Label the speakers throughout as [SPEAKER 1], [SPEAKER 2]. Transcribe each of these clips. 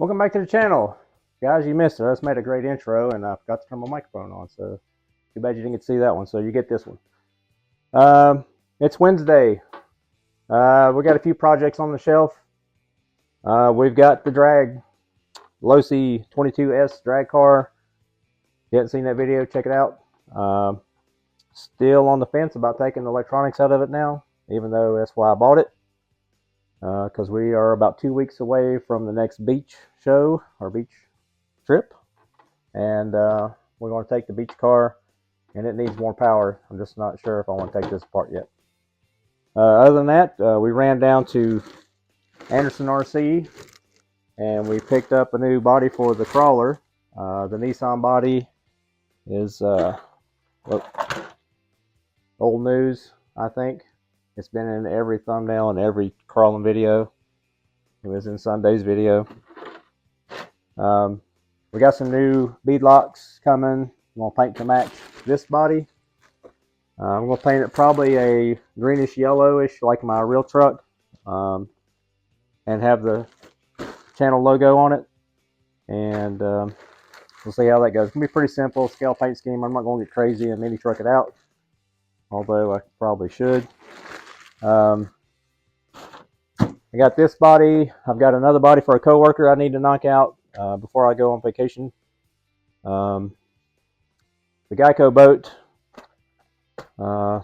[SPEAKER 1] Welcome back to the channel. Guys, you missed it. I just made a great intro and I forgot to turn my microphone on, so too bad you didn't get to see that one, so you get this one. It's Wednesday. We got a few projects on the shelf. We've got the drag, Losi 22S drag car. If you haven't seen that video, check it out. Still on the fence about taking the electronics out of it now, even though that's why I bought it. Because we are about 2 weeks away from the next beach show or beach trip, and we're going to take the beach car, and it needs more power. I'm just not sure if I want to take this apart yet. Other than that, we ran down to Anderson RC, and we picked up a new body for the crawler. The Nissan body is old news, I think. It's been in every thumbnail and every crawling video. It was in Sunday's video. We got some new bead locks coming. I'm going to paint to match this body. I'm going to paint it probably a greenish yellowish like my real truck. And have the channel logo on it. And we'll see how that goes. It's going to be pretty simple scale paint scheme. I'm not going to get crazy and mini truck it out. Although I probably should. I got this body. I've got another body for a coworker I need to knock out before I go on vacation. The Geico boat.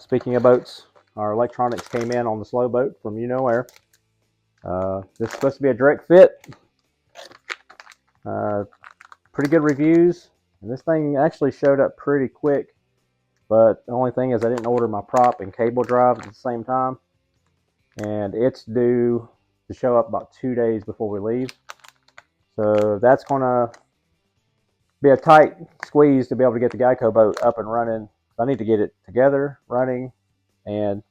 [SPEAKER 1] Speaking of boats, our electronics came in on the slow boat from you know where. This is supposed to be a direct fit. Pretty good reviews. And this thing actually showed up pretty quick. But the only thing is I didn't order my prop and cable drive at the same time. And it's due to show up about 2 days before we leave. So that's going to be a tight squeeze to be able to get the Geico boat up and running. I need to get it together, running, and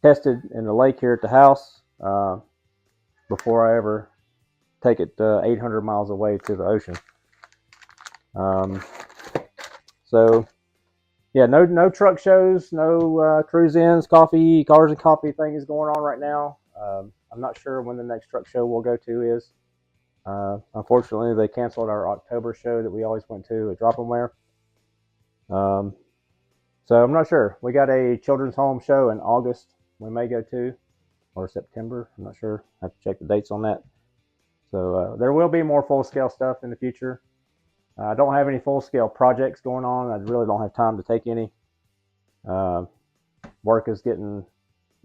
[SPEAKER 1] tested in the lake here at the house before I ever take it 800 miles away to the ocean. So yeah, no truck shows, no cruise-ins, coffee, cars and coffee thing is going on right now. I'm not sure when the next truck show we'll go to is. Unfortunately, they canceled our October show that we always went to at Drop'N'Ware. So I'm not sure. We got a children's home show in August we may go to, or September. I'm not sure. I have to check the dates on that. So there will be more full-scale stuff in the future. I don't have any full-scale projects going on. I really don't have time to take any. Work is getting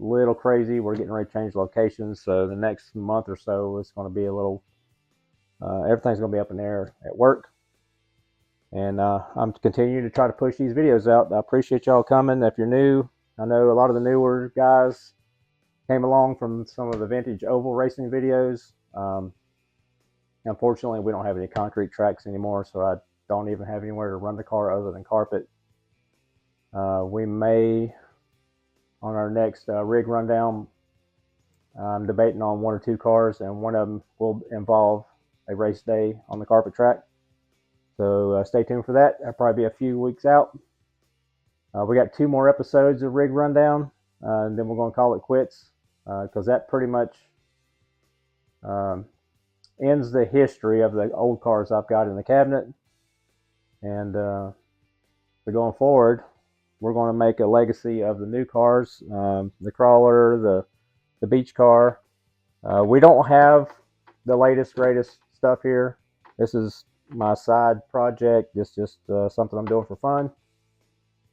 [SPEAKER 1] a little crazy. We're getting ready to change locations. So the next month or so is going to be a little, everything's going to be up in the air at work. And I'm continuing to try to push these videos out. I appreciate y'all coming. If you're new, I know a lot of the newer guys came along from some of the vintage oval racing videos. Unfortunately, we don't have any concrete tracks anymore, so I don't even have anywhere to run the car other than carpet. We may, on our next rig rundown, I'm debating on 1 or 2 cars, and one of them will involve a race day on the carpet track. So stay tuned for that. That'll probably be a few weeks out. We got 2 more episodes of rig rundown, and then we're going to call it quits, because that pretty much ends the history of the old cars I've got in the cabinet. And so going forward, we're going to make a legacy of the new cars, the crawler, the beach car. We don't have the latest, greatest stuff here. This is my side project. It's just something I'm doing for fun.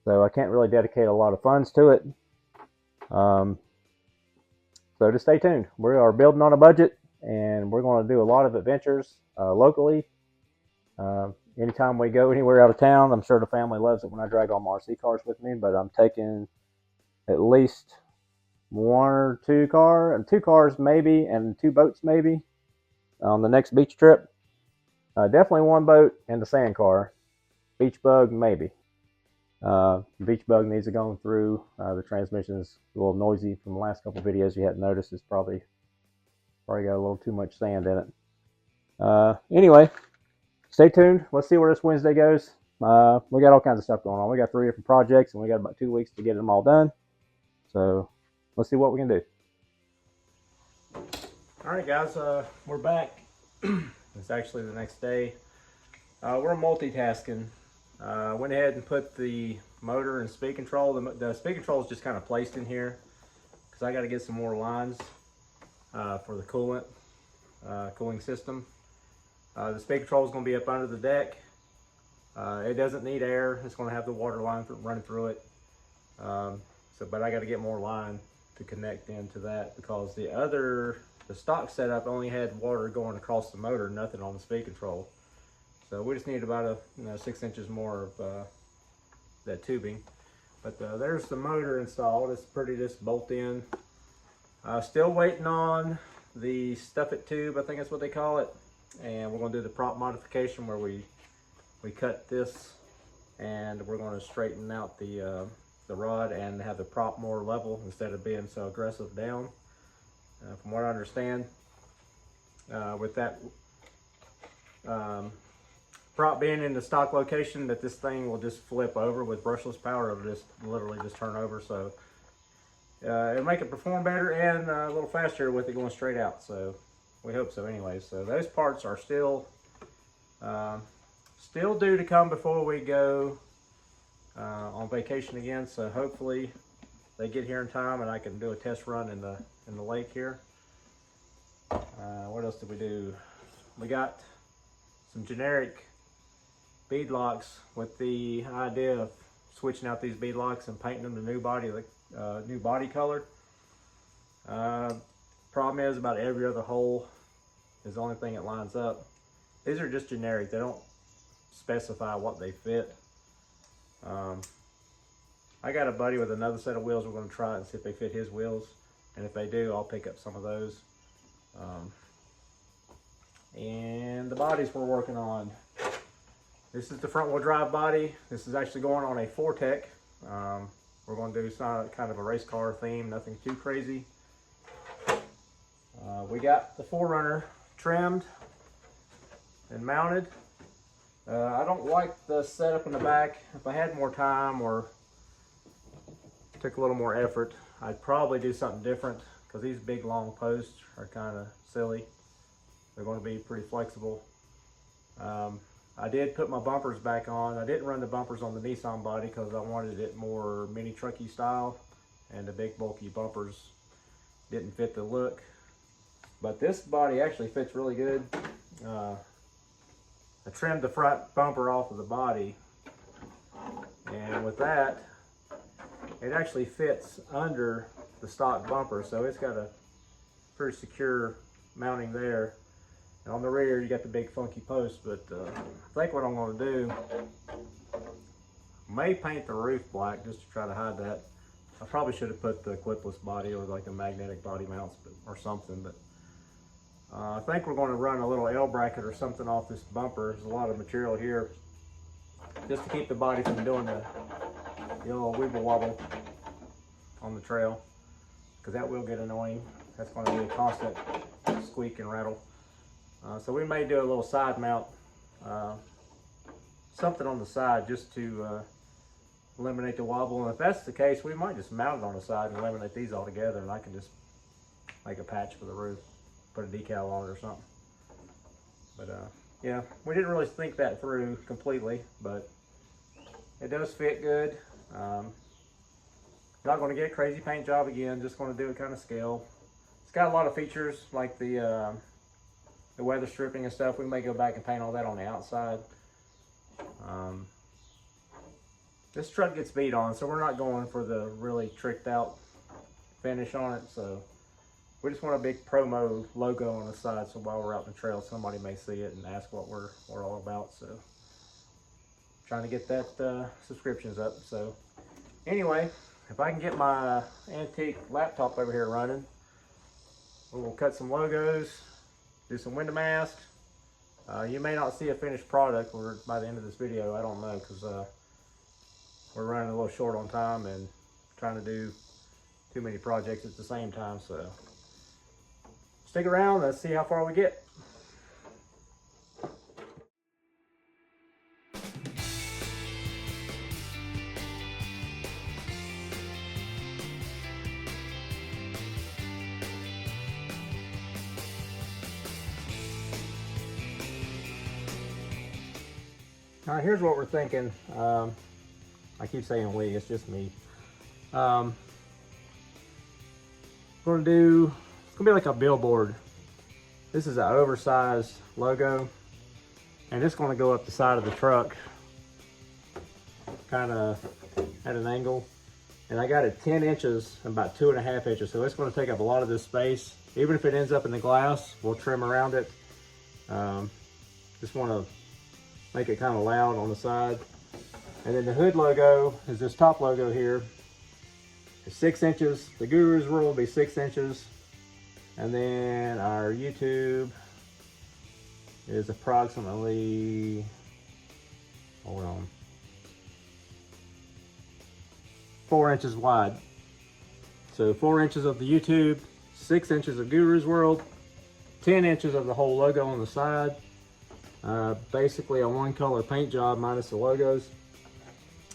[SPEAKER 1] So I can't really dedicate a lot of funds to it. So just stay tuned. We are building on a budget, and we're going to do a lot of adventures locally. Anytime we go anywhere out of town, I'm sure the family loves it when I drag all my RC cars with me, but I'm taking at least 1 or 2 cars maybe, and 2 boats maybe on the next beach trip. Definitely 1 boat and the sand car. Beach bug maybe. Beach bug needs to go through. The transmission is a little noisy from the last couple of videos you hadn't noticed. It's probably got a little too much sand in it. Anyway, stay tuned. Let's see where this Wednesday goes. We got all kinds of stuff going on. We got 3 different projects, and we got about 2 weeks to get them all done. So let's see what we can do. All right, guys, we're back. It's actually the next day. We're multitasking. Went ahead and put the motor and speed control. The speed control is just kind of placed in here because I got to get some more lines for the cooling system. The speed control is going to be up under the deck. It doesn't need air. It's going to have the water line running through it. But I got to get more line to connect into that because the stock setup only had water going across the motor, nothing on the speed control. So we just need about 6 inches more of that tubing. But there's the motor installed. It's pretty just bolt in. Still waiting on the stuff it tube, I think that's what they call it. And we're going to do the prop modification where we cut this and we're going to straighten out the rod and have the prop more level instead of being so aggressive down. From what I understand, with that prop being in the stock location, that this thing will just flip over with brushless power. It'll just literally just turn over. So it'll make it perform better and a little faster with it going straight out. So we hope so anyway. So those parts are still due to come before we go on vacation again. So hopefully they get here in time and I can do a test run in the lake here. What else did we do? We got some generic bead locks with the idea of switching out these bead locks and painting them the new body color. Problem is about every other hole is the only thing that lines up. These are just generic. They don't specify what they fit. I got a buddy with another set of wheels. We're going to try it and see if they fit his wheels, and if they do, I'll pick up some of those. And the bodies we're working on. This is the front wheel drive body. This is actually going on a Fortec. We're going to do some kind of a race car theme, nothing too crazy. We got the 4Runner trimmed and mounted. I don't like the setup in the back. If I had more time or took a little more effort, I'd probably do something different because these big long posts are kind of silly. They're going to be pretty flexible. I did put my bumpers back on. I didn't run the bumpers on the Nissan body because I wanted it more mini trucky style, and the big bulky bumpers didn't fit the look. But this body actually fits really good. I trimmed the front bumper off of the body, and with that, it actually fits under the stock bumper, so it's got a pretty secure mounting there. And on the rear, you got the big funky post, but I think what I'm going to do, may paint the roof black just to try to hide that. I probably should have put the clipless body or like a magnetic body mounts or something, but I think we're going to run a little L bracket or something off this bumper. There's a lot of material here just to keep the body from doing the old wibble wobble on the trail, because that will get annoying. That's going to be a constant squeak and rattle. So we may do a little side mount, something on the side just to eliminate the wobble. And if that's the case, we might just mount it on the side and eliminate these all together, and I can just make a patch for the roof, put a decal on it or something. But yeah, we didn't really think that through completely, but it does fit good. Not going to get a crazy paint job again, just going to do it kind of scale. It's got a lot of features like the weather stripping and stuff. We may go back and paint all that on the outside. This truck gets beat on, so we're not going for the really tricked out finish on it. So we just want a big promo logo on the side, so while we're out in the trail, somebody may see it and ask what we're all about. So trying to get that subscriptions up. So anyway, if I can get my antique laptop over here running, we'll cut some logos, do some window masks. You may not see a finished product by the end of this video. I don't know, because we're running a little short on time and trying to do too many projects at the same time. So stick around, let's see how far we get. All right, here's what we're thinking. I keep saying we, it's just me. We're gonna do, it's gonna be like a billboard. This is an oversized logo, and it's gonna go up the side of the truck, kind of at an angle. And I got it 10 inches and about 2.5 inches. So it's gonna take up a lot of this space. Even if it ends up in the glass, we'll trim around it. Just wanna make it kind of loud on the side. And then the hood logo is this top logo here. It's 6 inches. The Guru's World will be 6 inches. And then our YouTube is approximately, hold on, 4 inches wide. So 4 inches of the YouTube, 6 inches of Guru's World, 10 inches of the whole logo on the side. Basically a one color paint job minus the logos.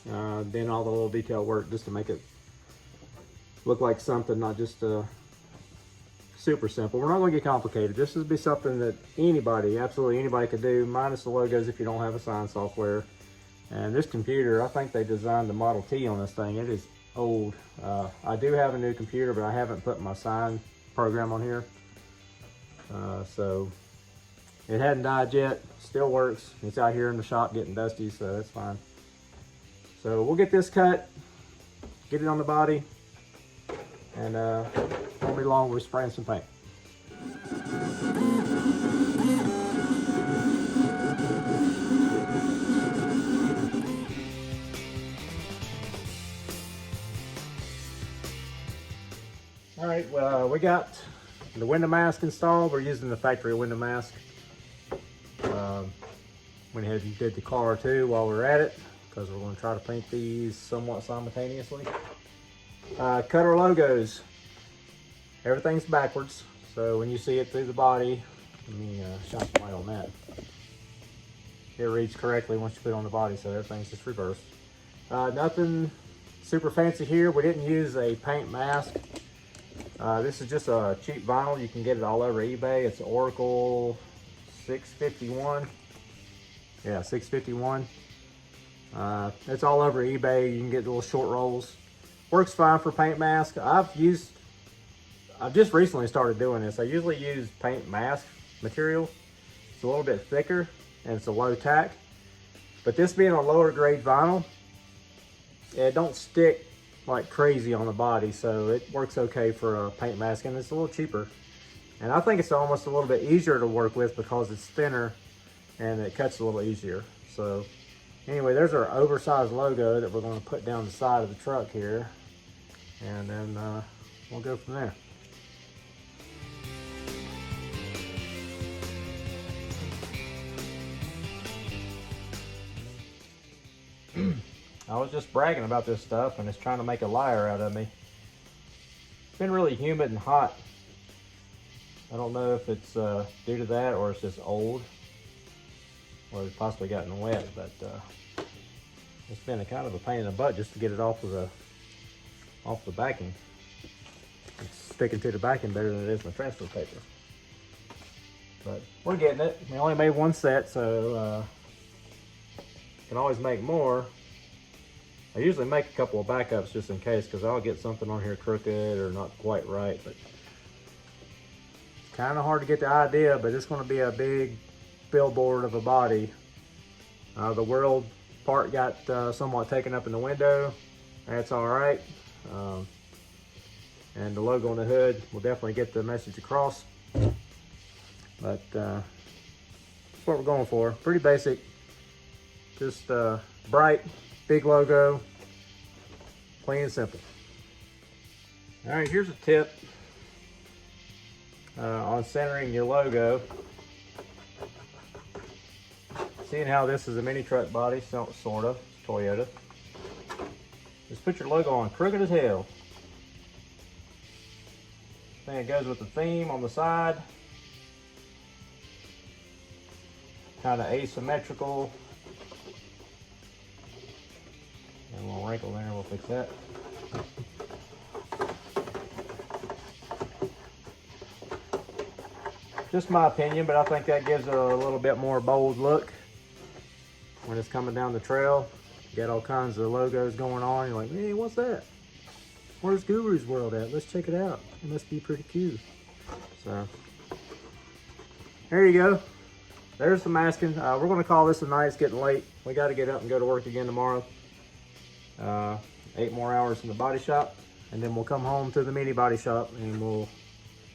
[SPEAKER 1] Then all the little detail work just to make it look like something, not just super simple. We're not going to get complicated. This will be something that anybody, absolutely anybody could do, minus the logos if you don't have a sign software. And this computer, I think they designed the Model T on this thing. It is old. I do have a new computer, but I haven't put my sign program on here. So it hadn't died yet, still works. It's out here in the shop getting dusty, so that's fine. So we'll get this cut, get it on the body, and won't be long, we're spraying some paint. All right, well, we got the window mask installed. We're using the factory window mask. Went ahead and did the car too while we're at it, because we're going to try to paint these somewhat simultaneously. Cut our logos. Everything's backwards, so when you see it through the body, let me shine some light on that. It reads correctly once you put it on the body, so everything's just reversed. Nothing super fancy here. We didn't use a paint mask. This is just a cheap vinyl. You can get it all over eBay. It's Oracle 651. Yeah, 651. It's all over eBay. You can get little short rolls. Works fine for paint mask. I've just recently started doing this. I usually use paint mask material. It's a little bit thicker and it's a low tack. But this being a lower grade vinyl, it don't stick like crazy on the body, so it works okay for a paint mask, and it's a little cheaper. And I think it's almost a little bit easier to work with because it's thinner and it cuts a little easier. So anyway, there's our oversized logo that we're going to put down the side of the truck here, and then we'll go from there. I was just bragging about this stuff and it's trying to make a liar out of me. It's been really humid and hot. I don't know if it's due to that or it's just old, or it's possibly gotten wet, but it's been a kind of a pain in the butt just to get it off the backing. It's sticking to the backing better than it is my transfer paper. But we're getting it. We only made one set, so can always make more. I usually make a couple of backups just in case, because I'll get something on here crooked or not quite right. But it's kind of hard to get the idea, but it's going to be a big billboard of a body. The world part got somewhat taken up in the window. That's all right. And the logo on the hood will definitely get the message across. But that's what we're going for. Pretty basic. Just bright, big logo, plain and simple. All right, here's a tip on centering your logo. Seeing how this is a mini truck body, sort of, it's Toyota. Just put your logo on crooked as hell. I think it goes with the theme on the side. Kind of asymmetrical. A little wrinkle there, we'll fix that. Just my opinion, but I think that gives it a little bit more bold look. when it's coming down the trail. You got all kinds of logos going on. You're like, hey, what's that? Where's Guru's World at? Let's check it out. It must be pretty cute. So, there you go. There's the masking. We're going to call this a night. It's getting late. We got to get up and go to work again tomorrow. 8 more hours in the body shop. And then we'll come home to the mini body shop and we'll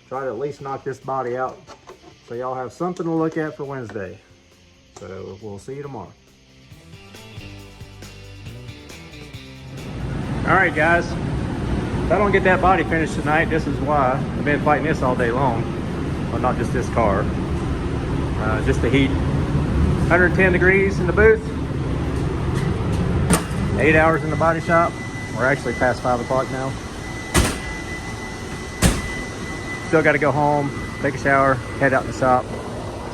[SPEAKER 1] try to at least knock this body out. So y'all have something to look at for Wednesday. So we'll see you tomorrow. Alright guys, if I don't get that body finished tonight, this is why. I've been fighting this all day long. Well, not just this car. Just the heat. 110 degrees in the booth. 8 hours in the body shop. We're actually past 5 o'clock now. Still got to go home, take a shower, head out in the shop,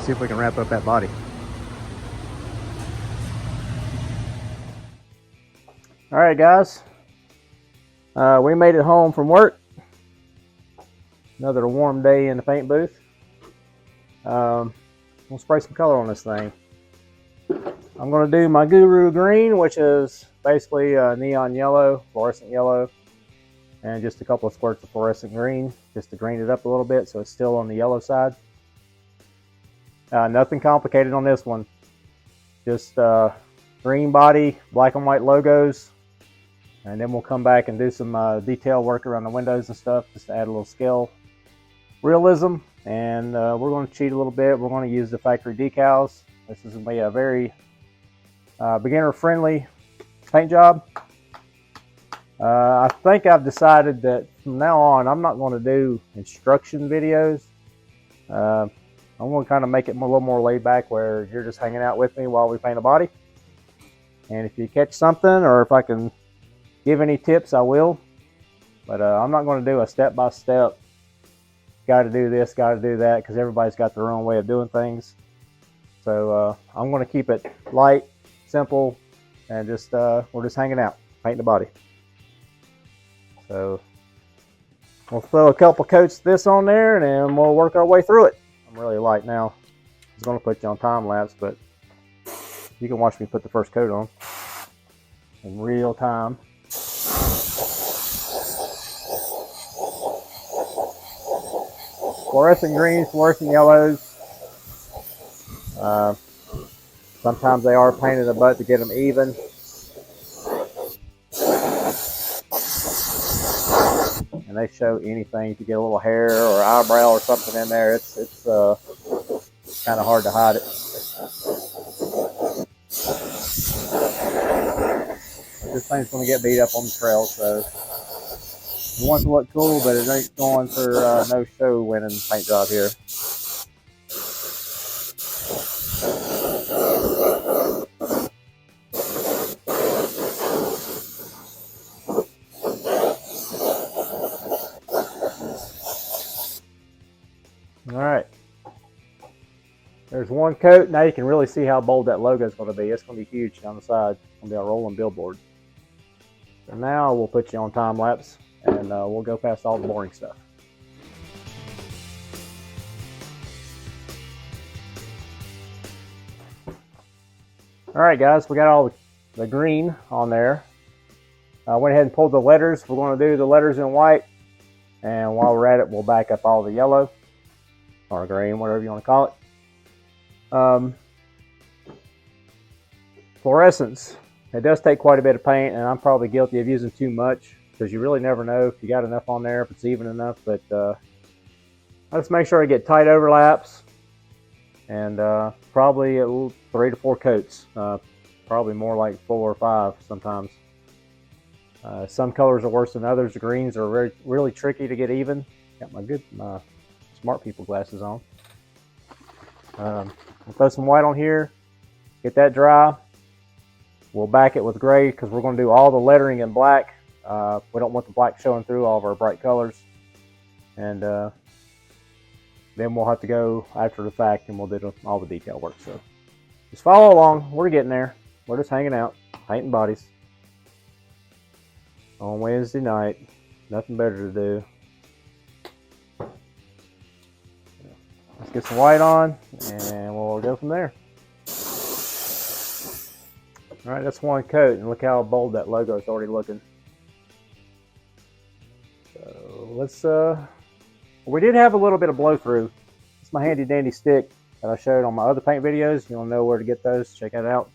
[SPEAKER 1] see if we can wrap up that body. All right, guys. We made it home from work. Another warm day in the paint booth. We'll spray some color on this thing. I'm going to do my Guru Green, which is basically neon yellow, fluorescent yellow, and just a couple of squirts of fluorescent green, just to green it up a little bit so it's still on the yellow side. Nothing complicated on this one. Just green body, black and white logos, and then we'll come back and do some detail work around the windows and stuff, just to add a little scale realism. And we're going to cheat a little bit. We're going to use the factory decals. This is going to be a very beginner-friendly paint job. I think I've decided that from now on, I'm not going to do instruction videos. I'm going to kind of make it a little more laid back, where you're just hanging out with me while we paint a body. And if you catch something, or if I can give any tips, I will. But I'm not going to do a step-by-step, got to do this, got to do that, because everybody's got their own way of doing things. So I'm going to keep it light, simple, and just we're just hanging out, painting the body. So we'll throw a couple coats of this on there, and then we'll work our way through it. I'm really light now. I was going to put you on time lapse, but you can watch me put the first coat on in real time. Fluorescent greens, fluorescent yellows. Sometimes they are painted a butt to get them even. And they show anything. If you get a little hair or eyebrow or something in there, it's kind of hard to hide it. This thing's going to get beat up on the trail, so it wants to look cool, but it ain't going for no show winning paint job here. All right, there's one coat. Now you can really see how bold that logo is going to be. It's going to be huge down the side. It's going to be a rolling billboard. So now we'll put you on time lapse, and we'll go past all the boring stuff. All right, guys, we got all the green on there. I went ahead and pulled the letters. We're going to do the letters in white, and while we're at it, we'll back up all the yellow or green, whatever you want to call it. Fluorescence. It does take quite a bit of paint, and I'm probably guilty of using too much, because you really never know if you got enough on there, if it's even enough. But I just make sure I get tight overlaps, and probably 3 to 4 coats. Probably more like 4 or 5 sometimes. Some colors are worse than others. The greens are really tricky to get even. Got my good smart people glasses on. We'll throw some white on here, get that dry. We'll back it with gray, because we're going to do all the lettering in black. We don't want the black showing through all of our bright colors. And then we'll have to go after the fact, and we'll do all the detail work. So just follow along. We're getting there. We're just hanging out, painting bodies on Wednesday night. Nothing better to do. Let's get some white on, and we'll go from there. All right, that's one coat, and look how bold that logo is already looking. So let's, we did have a little bit of blow through. It's my handy dandy stick that I showed on my other paint videos. You don't know where to get those, check that out.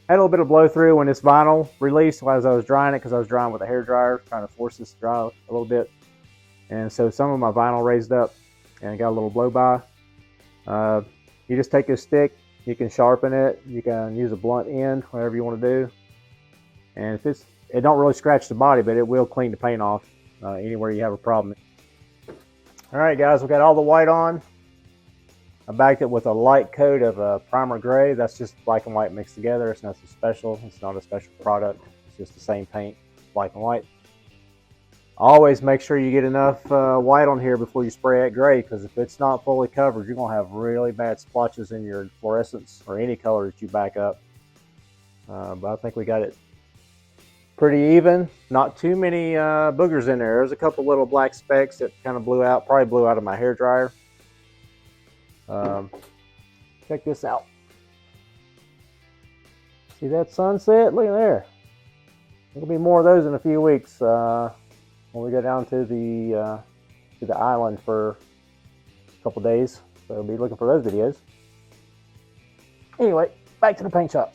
[SPEAKER 1] Had a little bit of blow through when this vinyl released as I was drying it, because I was drying with a hair dryer, trying to force this to dry a little bit. And so some of my vinyl raised up and got a little blow by. You just take this stick, you can sharpen it, you can use a blunt end, whatever you want to do. And if it don't really scratch the body, but it will clean the paint off anywhere you have a problem. All right, guys, we got all the white on. I backed it with a light coat of primer gray. That's just black and white mixed together. It's nothing special. It's not a special product. It's just the same paint, black and white. Always make sure you get enough white on here before you spray it gray, because if it's not fully covered, you're going to have really bad splotches in your fluorescence or any color that you back up. But I think we got it pretty even. Not too many boogers in there. There's a couple little black specks that kind of blew out, probably blew out of my hair dryer. Check this out. See that sunset? Look at there. There'll be more of those in a few weeks when we go down to the island for a couple days. So we'll be looking for those videos. Anyway, back to the paint shop.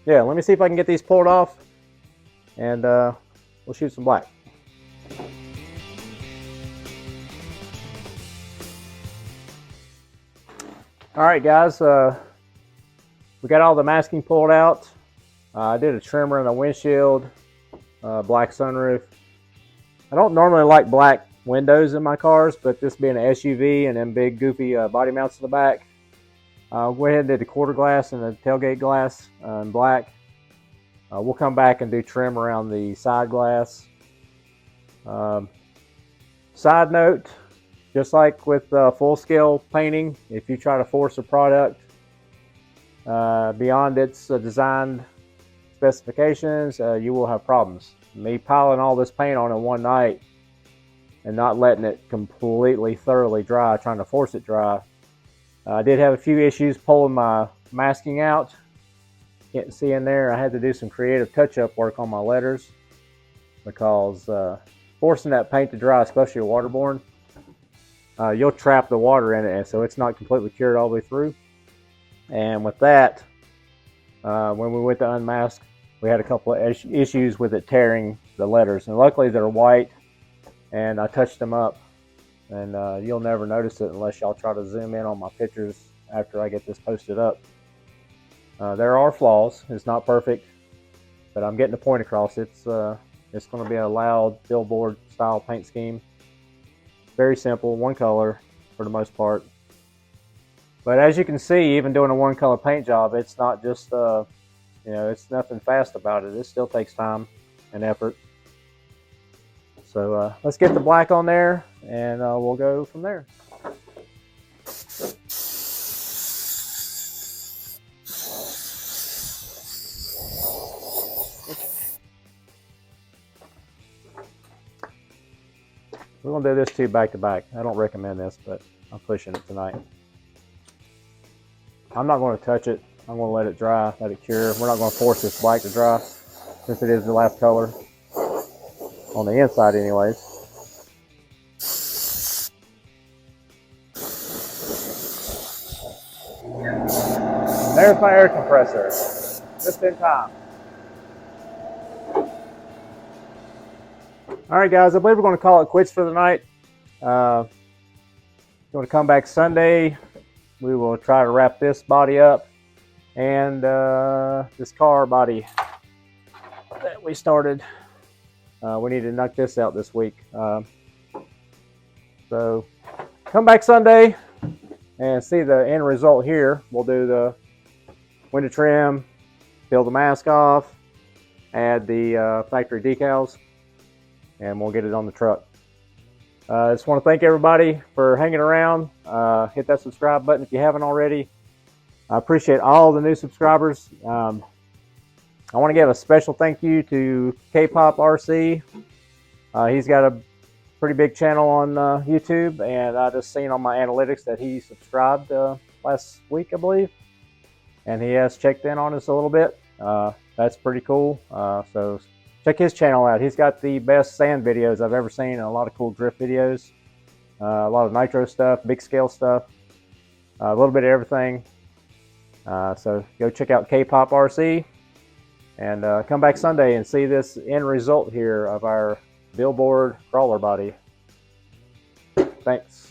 [SPEAKER 1] Yeah, let me see if I can get these pulled off, and we'll shoot some black. All right, guys, we got all the masking pulled out. I did a trimmer and a windshield, black sunroof. I don't normally like black windows in my cars, but this being an SUV and then big goofy body mounts in the back, went ahead and did the quarter glass and the tailgate glass in black. We'll come back and do trim around the side glass. Side note, just like with full scale painting, if you try to force a product beyond its designed specifications, you will have problems. Me piling all this paint on in one night and not letting it completely thoroughly dry, trying to force it dry. I did have a few issues pulling my masking out. Can't see in there. I had to do some creative touch-up work on my letters, because forcing that paint to dry, especially waterborne, you'll trap the water in it, and so it's not completely cured all the way through. And with that, when we went to unmask, we had a couple of issues with it tearing the letters, and luckily they're white, and I touched them up, and you'll never notice it unless y'all try to zoom in on my pictures after I get this posted up. There are flaws. It's not perfect, but I'm getting the point across. It's going to be a loud billboard style paint scheme. Very simple, one color for the most part. But as you can see, even doing a one color paint job, it's not just, it's nothing fast about it. It still takes time and effort. So let's get the black on there, and we'll go from there. We're going to do this two back to back. I don't recommend this, but I'm pushing it tonight. I'm not going to touch it. I'm going to let it dry, let it cure. We're not going to force this black to dry, since it is the last color on the inside anyways. There's my air compressor, just in time. All right, guys, I believe we're going to call it quits for the night. Going to come back Sunday. We will try to wrap this body up, and this car body that we started. We need to knock this out this week. So come back Sunday and see the end result here. We'll do the window trim, peel the mask off, add the factory decals, and we'll get it on the truck. I just want to thank everybody for hanging around. Hit that subscribe button if you haven't already. I appreciate all the new subscribers. I want to give a special thank you to K-Pop RC. He's got a pretty big channel on YouTube, and I just seen on my analytics that he subscribed last week, I believe. and he has checked in on us a little bit. That's pretty cool. So check his channel out. He's got the best sand videos I've ever seen, and a lot of cool drift videos, a lot of nitro stuff, big scale stuff, a little bit of everything. So go check out K-Pop RC, and come back Sunday and see this end result here of our Billboard crawler body. Thanks.